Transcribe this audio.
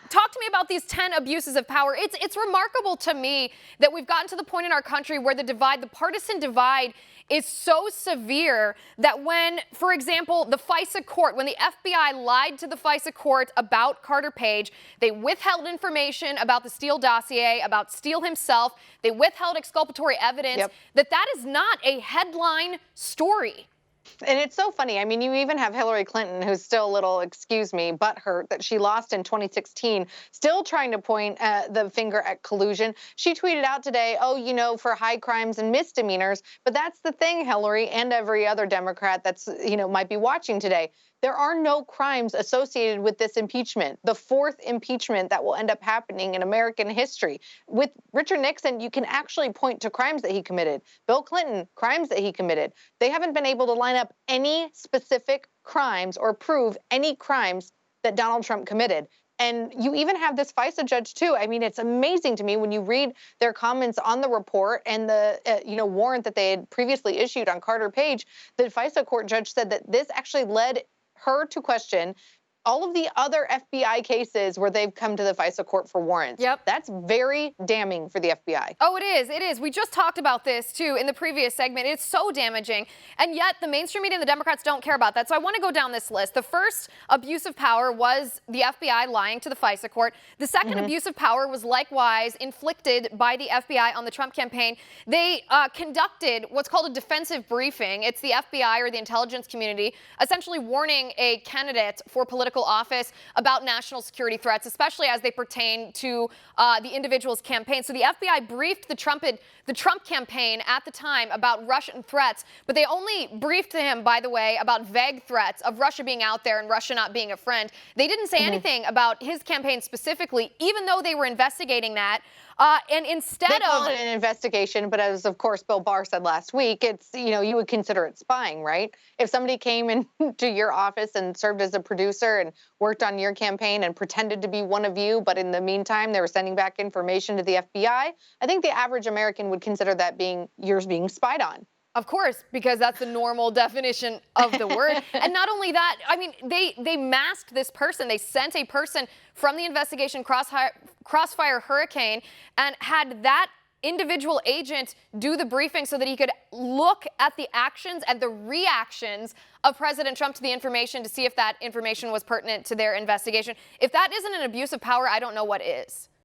Talk to me about these 10 abuses of power. It's remarkable to me that we've gotten to the point in our country where the partisan divide is so severe that when, for example, the FISA court, when the FBI lied to the FISA court about Carter Page, they withheld information about the Steele dossier, about Steele himself, they withheld exculpatory evidence, that is not a headline story. And it's so funny. I mean, you even have Hillary Clinton, who's still a little, excuse me, butthurt that she lost in 2016, still trying to point the finger at collusion. She tweeted out today, oh, you know, for high crimes and misdemeanors. But that's the thing, Hillary, and every other Democrat that's, you know, might be watching today. There are no crimes associated with this impeachment, the fourth impeachment that will end up happening in American history. With Richard Nixon, you can actually point to crimes that he committed. Bill Clinton, crimes that he committed. They haven't been able to line up any specific crimes or prove any crimes that Donald Trump committed. And you even have this FISA judge, too. I mean, it's amazing to me when you read their comments on the report and the warrant that they had previously issued on Carter Page. The FISA court judge said that this actually led her to question all of the other FBI cases where they've come to the FISA court for warrants. That's very damning for the FBI. Oh, it is. It is. We just talked about this, too, in the previous segment. It's so damaging. And yet the mainstream media and the Democrats don't care about that. So I want to go down this list. The first abuse of power was the FBI lying to the FISA court. The second abuse of power was likewise inflicted by the FBI on the Trump campaign. They conducted what's called a defensive briefing. It's the FBI or the intelligence community essentially warning a candidate for political office about national security threats, especially as they pertain to the individual's campaign. So the FBI briefed the Trump campaign at the time about Russian threats, but they only briefed him, by the way, about vague threats of Russia being out there and Russia not being a friend. They didn't say anything about his campaign specifically, even though they were investigating that. And instead they call it an investigation, but as of course Bill Barr said last week, it's, you know, you would consider it spying, right? If somebody came into your office and served as a producer and worked on your campaign and pretended to be one of you, but in the meantime they were sending back information to the FBI, I think the average American would consider that being spied on. Of course, because that's the normal definition of the word. And not only that, I mean, they masked this person. They sent a person from the investigation Crossfire Hurricane and had that individual agent do the briefing so that he could look at the actions and the reactions of President Trump to the information to see if that information was pertinent to their investigation. If that isn't an abuse of power, I don't know what is.